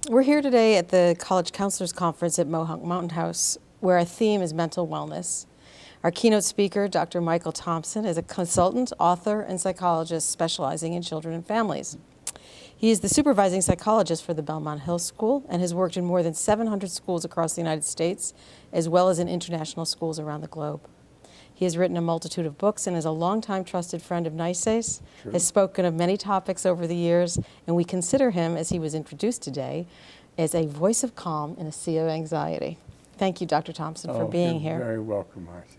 We're here today at the College Counselors Conference at Mohonk Mountain House, where our theme is mental wellness. Our keynote speaker, Dr. Michael Thompson, is a consultant, author, and psychologist specializing in children and families. He is the supervising psychologist for the Belmont Hill School and has worked in more than 700 schools across the United States, as well as in international schools around the globe. He has written a multitude of books and is a longtime trusted friend of NYSAIS, has spoken of many topics over the years, and we consider him, as he was introduced today, as a voice of calm in a sea of anxiety. Thank you, Dr. Thompson, for being here. You're very welcome, Marcy.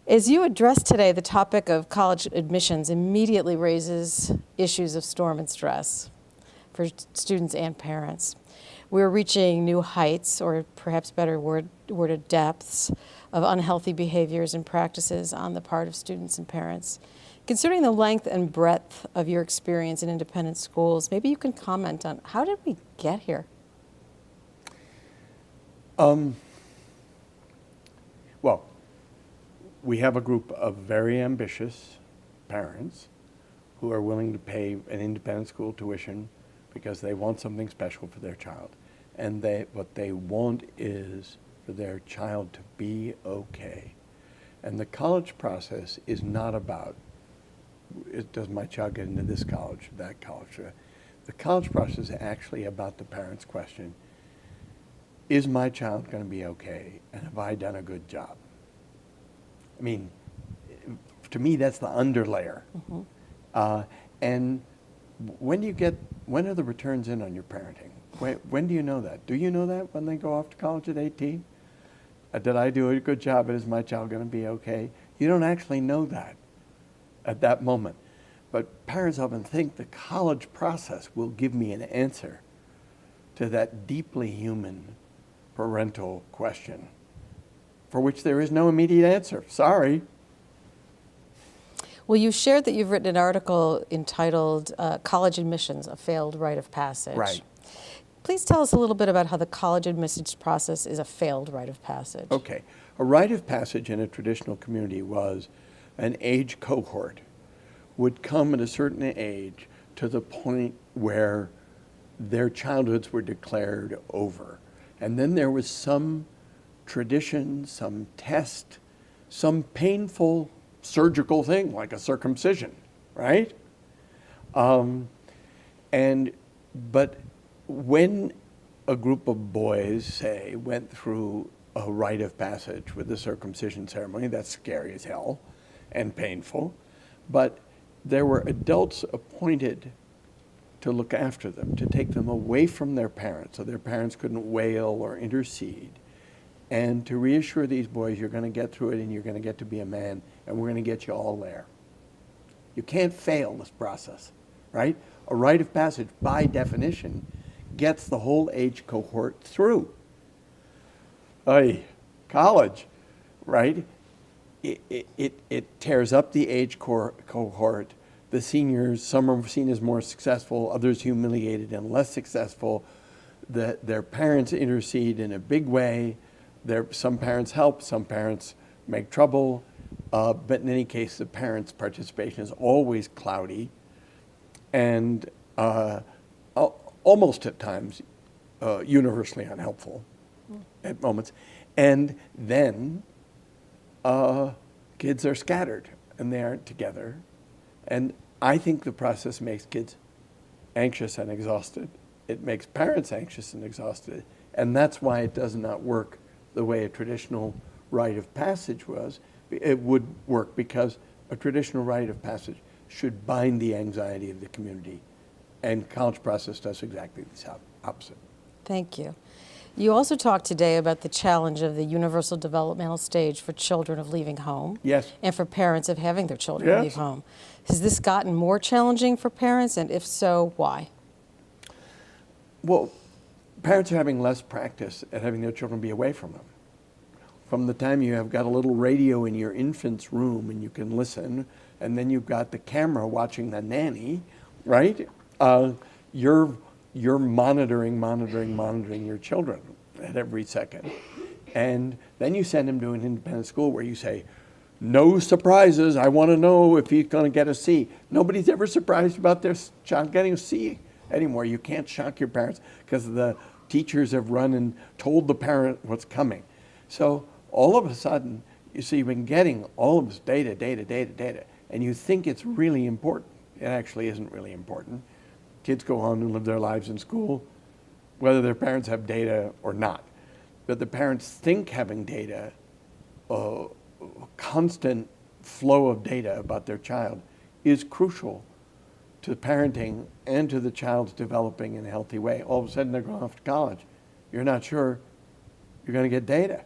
As you address today, the topic of college admissions immediately raises issues of storm and stress for students and parents. We're reaching new heights, or perhaps better worded depths, of unhealthy behaviors and practices on the part of students and parents. Considering the length and breadth of your experience in independent schools, maybe you can comment on how did we get here? Well, we have a group of very ambitious parents who are willing to pay an independent school tuition because they want something special for their child. And what they want is for their child to be okay. And the college process is not about, does my child get into this college, that college? The college process is actually about the parent's question, is my child going to be okay? And have I done a good job? I mean, to me, that's the underlayer. Mm-hmm. And when are the returns in on your parenting? When do you know that? Do you know that when they go off to college at 18? Did I do a good job? Is my child going to be okay? You don't actually know that at that moment. But parents often think the college process will give me an answer to that deeply human parental question, for which there is no immediate answer. Sorry. Well, you shared that you've written an article entitled College Admissions, A Failed Rite of Passage. Right. Please tell us a little bit about how the college admissions process is a failed rite of passage. Okay. A rite of passage in a traditional community was an age cohort would come at a certain age to the point where their childhoods were declared over. And then there was some tradition, some test, some painful surgical thing like a circumcision, right? But when a group of boys, say, went through a rite of passage with the circumcision ceremony, that's scary as hell and painful, but there were adults appointed to look after them, to take them away from their parents so their parents couldn't wail or intercede, and to reassure these boys, you're going to get through it and you're going to get to be a man, and we're going to get you all there. You can't fail this process, right? A rite of passage, by definition, gets the whole age cohort through. College, right? It tears up the age cohort. The seniors, some are seen as more successful, others humiliated and less successful. Their parents intercede in a big way. Some parents help, some parents make trouble. But in any case, the parents' participation is always cloudy and almost at times universally unhelpful at moments. And then kids are scattered and they aren't together. And I think the process makes kids anxious and exhausted. It makes parents anxious and exhausted. And that's why it does not work the way a traditional rite of passage was. It would work because a traditional rite of passage should bind the anxiety of the community. And college process does exactly the opposite. Thank you. You also talked today about the challenge of the universal developmental stage for children of leaving home. Yes. And for parents of having their children leave home. Has this gotten more challenging for parents, and if so, why? Well, parents are having less practice at having their children be away from them. From the time you have got a little radio in your infant's room and you can listen, and then you've got the camera watching the nanny, right? You're monitoring your children at every second. And then you send him to an independent school where you say, no surprises, I want to know if he's going to get a C. Nobody's ever surprised about their child getting a C anymore. You can't shock your parents because the teachers have run and told the parent what's coming. So all of a sudden, you've been getting all of this data, and you think it's really important. It actually isn't really important. Kids go on and live their lives in school, whether their parents have data or not. But the parents think having data, constant flow of data about their child, is crucial to parenting and to the child's developing in a healthy way. All of a sudden they're going off to college. You're not sure you're going to get data,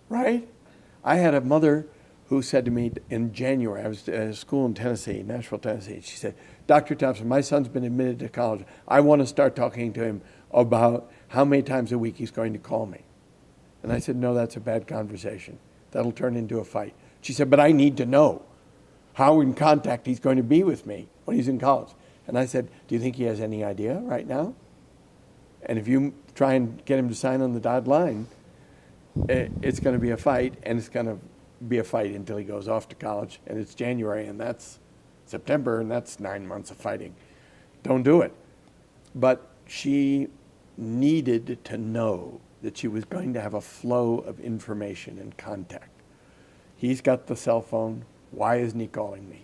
right? I had a mother who said to me in January, I was at a school in Tennessee, Nashville, Tennessee. She said, Dr. Thompson, my son's been admitted to college. I want to start talking to him about how many times a week he's going to call me. And I said, no, that's a bad conversation. That'll turn into a fight. She said, but I need to know how in contact he's going to be with me when he's in college. And I said, do you think he has any idea right now? And if you try and get him to sign on the dotted line, it's going to be a fight, and it's going to be a fight until he goes off to college. And it's January, and that's September, and that's 9 months of fighting. Don't do it. But she needed to know that she was going to have a flow of information and contact. He's got the cell phone. Why isn't he calling me?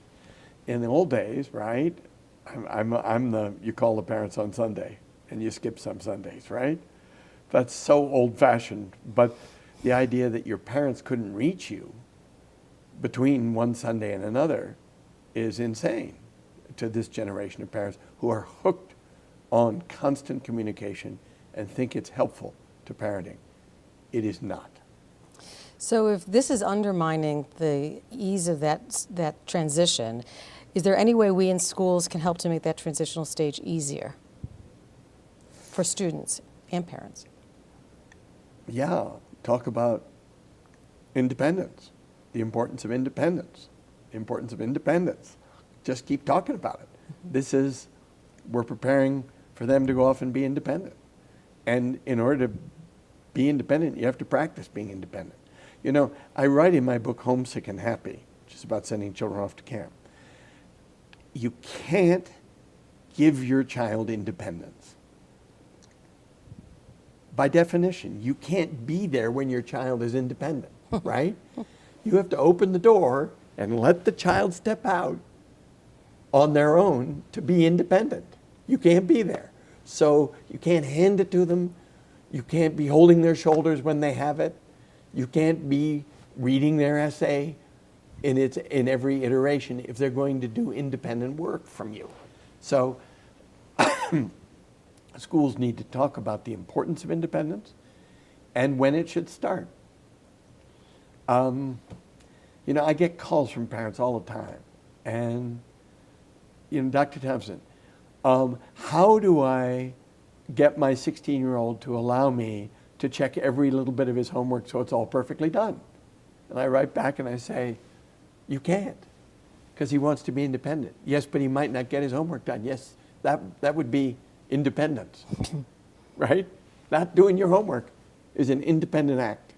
In the old days, right, I'm the, you call the parents on Sunday and you skip some Sundays, right? That's so old-fashioned. But the idea that your parents couldn't reach you between one Sunday and another is insane to this generation of parents who are hooked on constant communication and think it's helpful to parenting. It is not. So if this is undermining the ease of that transition, is there any way we in schools can help to make that transitional stage easier for students and parents? Yeah, talk about independence, the importance of independence, the importance of independence. Just keep talking about it. This is, we're preparing for them to go off and be independent. And in order to be independent, you have to practice being independent. You know, I write in my book, Homesick and Happy, which is about sending children off to camp. You can't give your child independence. By definition, you can't be there when your child is independent, right? You have to open the door and let the child step out on their own to be independent. You can't be there. So you can't hand it to them. You can't be holding their shoulders when they have it. You can't be reading their essay in every iteration if they're going to do independent work from you. So schools need to talk about the importance of independence and when it should start. You know, I get calls from parents all the time. And, you know, Dr. Thompson, how do I get my 16-year-old to allow me to check every little bit of his homework so it's all perfectly done? And I write back and I say, you can't, because he wants to be independent. Yes, but he might not get his homework done. Yes, that would be independence, right? Not doing your homework is an independent act.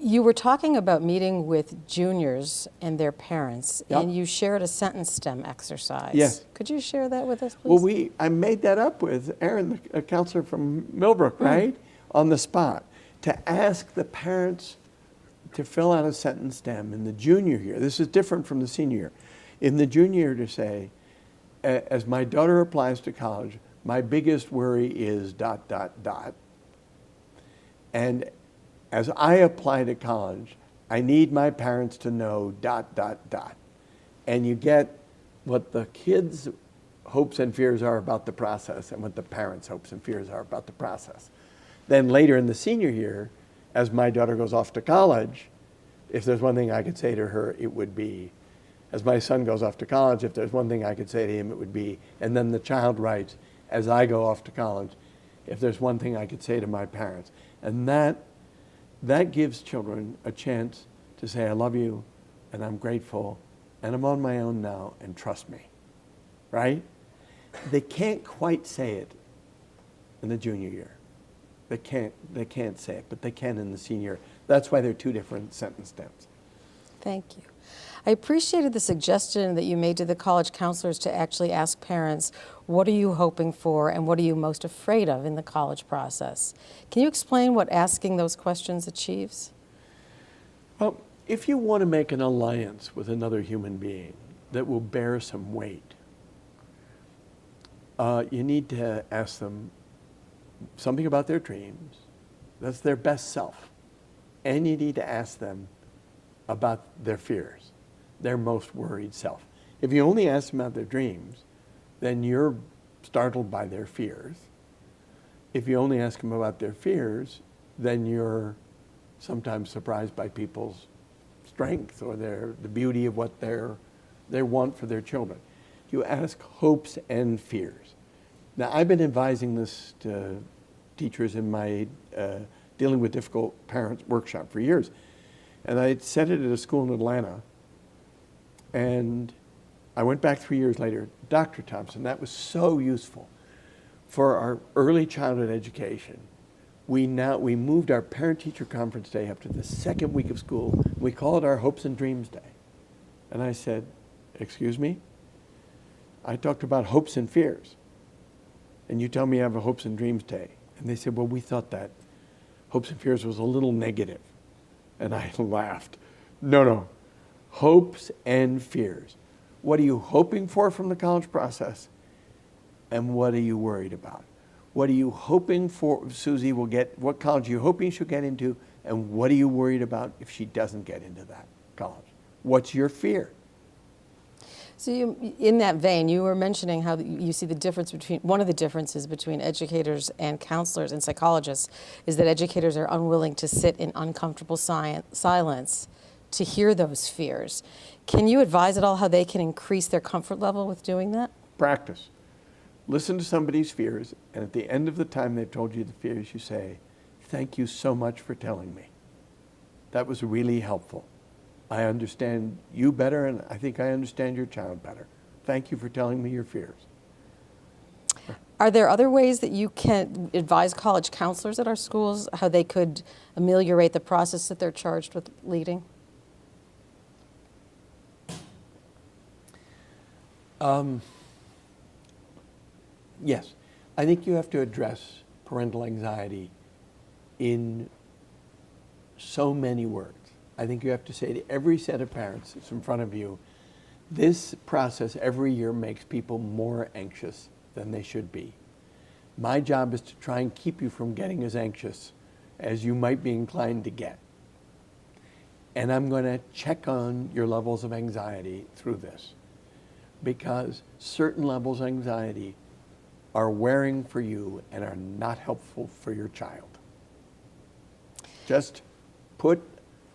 You were talking about meeting with juniors and their parents, Yep. and you shared a sentence stem exercise. Yes. Could you share that with us, please? Well, I made that up with Aaron, a counselor from Millbrook, right? On the spot, to ask the parents to fill out a sentence stem in the junior year. This is different from the senior year. In the junior year, to say, as my daughter applies to college, my biggest worry is ... And as I apply to college, I need my parents to know ... And you get what the kids' hopes and fears are about the process and what the parents' hopes and fears are about the process. Then later in the senior year, as my daughter goes off to college, if there's one thing I could say to her, it would be, as my son goes off to college, if there's one thing I could say to him, it would be, and then the child writes, as I go off to college, if there's one thing I could say to my parents. And that gives children a chance to say, I love you, and I'm grateful, and I'm on my own now, and trust me, right? They can't quite say it in the junior year. They can't say it, but they can in the senior year. That's why they're two different sentence stems. Thank you. I appreciated the suggestion that you made to the college counselors to actually ask parents, what are you hoping for and what are you most afraid of in the college process? Can you explain what asking those questions achieves? Well, if you want to make an alliance with another human being that will bear some weight, you need to ask them something about their dreams. That's their best self. And you need to ask them about their fears, their most worried self. If you only ask them about their dreams, then you're startled by their fears. If you only ask them about their fears, then you're sometimes surprised by people's strength or the beauty of what they want for their children. You ask hopes and fears. Now, I've been advising this to teachers in my Dealing with Difficult Parents workshop for years. And I said it at a school in Atlanta. And I went back 3 years later, Dr. Thompson, that was so useful for our early childhood education. We moved our parent-teacher conference day up to the second week of school. We call it our Hopes and Dreams Day. And I said, excuse me? I talked about hopes and fears. And you tell me I have a Hopes and Dreams Day. And they said, well, we thought that hopes and fears was a little negative. And I laughed. No. Hopes and fears. What are you hoping for from the college process? And what are you worried about? What are you hoping for Susie will get? What college are you hoping she'll get into? And what are you worried about if she doesn't get into that college? What's your fear? So in that vein, you were mentioning how you see the difference between, one of the differences between educators and counselors and psychologists is that educators are unwilling to sit in uncomfortable silence to hear those fears. Can you advise at all how they can increase their comfort level with doing that? Practice. Listen to somebody's fears, and at the end of the time they've told you the fears, you say, thank you so much for telling me. That was really helpful. I understand you better, and I think I understand your child better. Thank you for telling me your fears. Are there other ways that you can advise college counselors at our schools how they could ameliorate the process that they're charged with leading? Yes. I think you have to address parental anxiety in so many words. I think you have to say to every set of parents that's in front of you, this process every year makes people more anxious than they should be. My job is to try and keep you from getting as anxious as you might be inclined to get. And I'm going to check on your levels of anxiety through this, because certain levels of anxiety are wearing for you and are not helpful for your child. Just put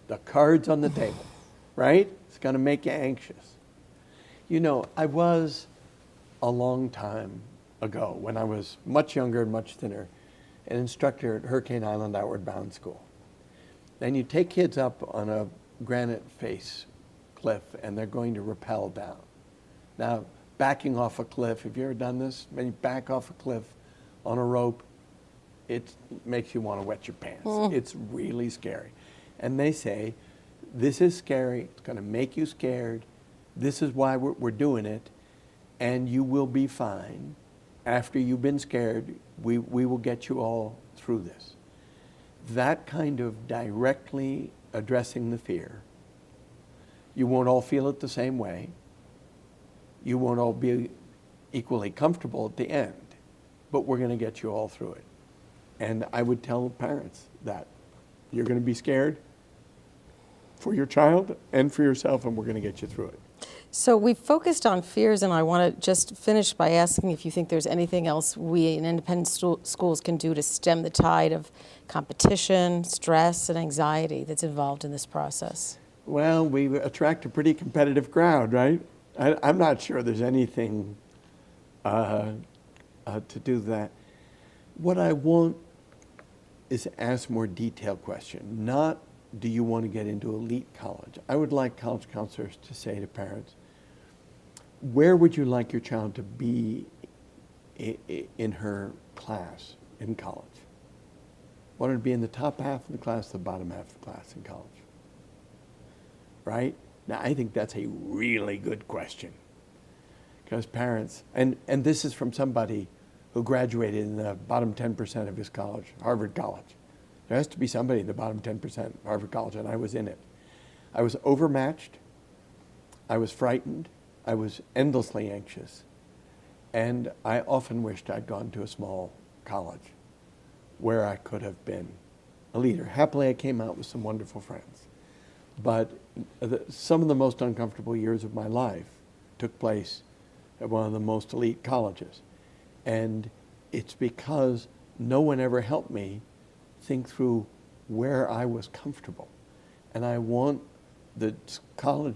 the cards on the table, right? It's going to make you anxious. You know, I was a long time ago, when I was much younger and much thinner, an instructor at Hurricane Island Outward Bound School. Then you take kids up on a granite face cliff and they're going to rappel down. Now, backing off a cliff, have you ever done this? When you back off a cliff on a rope, it makes you want to wet your pants. It's really scary. And they say, this is scary, it's going to make you scared, this is why we're doing it, and you will be fine. After you've been scared, we will get you all through this. That kind of directly addressing the fear, you won't all feel it the same way, you won't all be equally comfortable at the end, but we're going to get you all through it. And I would tell parents that you're going to be scared for your child and for yourself, and we're going to get you through it. So we've focused on fears, and I want to just finish by asking if you think there's anything else we in independent schools can do to stem the tide of competition, stress, and anxiety that's involved in this process. Well, we attract a pretty competitive crowd, right? I'm not sure there's anything to do that. What I want is to ask more detailed question, not do you want to get into elite college? I would like college counselors to say to parents, where would you like your child to be in her class in college? Want her to be in the top half of the class, the bottom half of the class in college, right? Now, I think that's a really good question. Because parents, and this is from somebody who graduated in the bottom 10% of his college, Harvard College. There has to be somebody in the bottom 10% of Harvard College, and I was in it. I was overmatched. I was frightened. I was endlessly anxious. And I often wished I'd gone to a small college where I could have been a leader. Happily, I came out with some wonderful friends. But some of the most uncomfortable years of my life took place at one of the most elite colleges. And it's because no one ever helped me think through where I was comfortable. And I want the college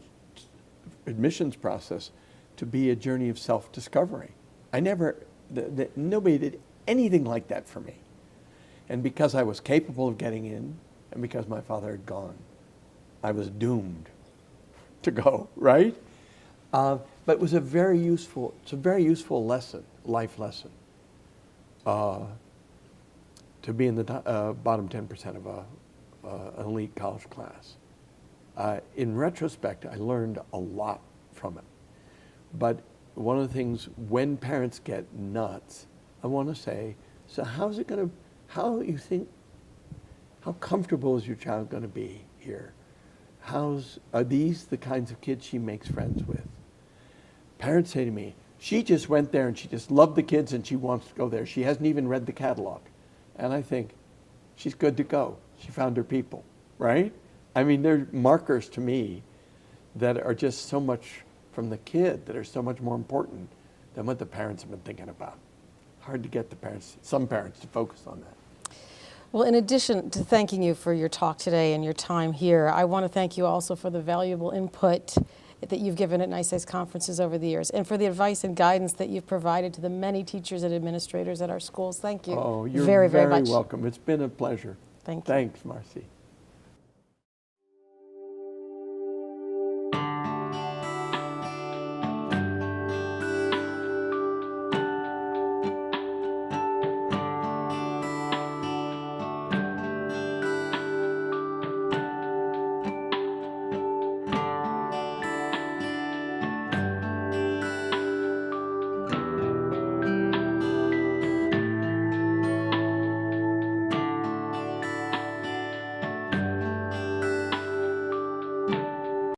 admissions process to be a journey of self-discovery. Nobody did anything like that for me. And because I was capable of getting in, and because my father had gone, I was doomed to go, right? But it was a very useful lesson, life lesson, to be in the bottom 10% of an elite college class. In retrospect, I learned a lot from it. But one of the things, when parents get nuts, I want to say, so how comfortable is your child going to be here? Are these the kinds of kids she makes friends with? Parents say to me, she just went there and she just loved the kids and she wants to go there. She hasn't even read the catalog. And I think, she's good to go. She found her people, right? I mean, they're markers to me that are just so much from the kid, that are so much more important than what the parents have been thinking about. Hard to get some parents to focus on that. Well, in addition to thanking you for your talk today and your time here, I want to thank you also for the valuable input that you've given at NYSAIS conferences over the years, and for the advice and guidance that you've provided to the many teachers and administrators at our schools. Thank you Oh, you're very, very much. welcome. It's been a pleasure. Thank you. Thanks, Marcy.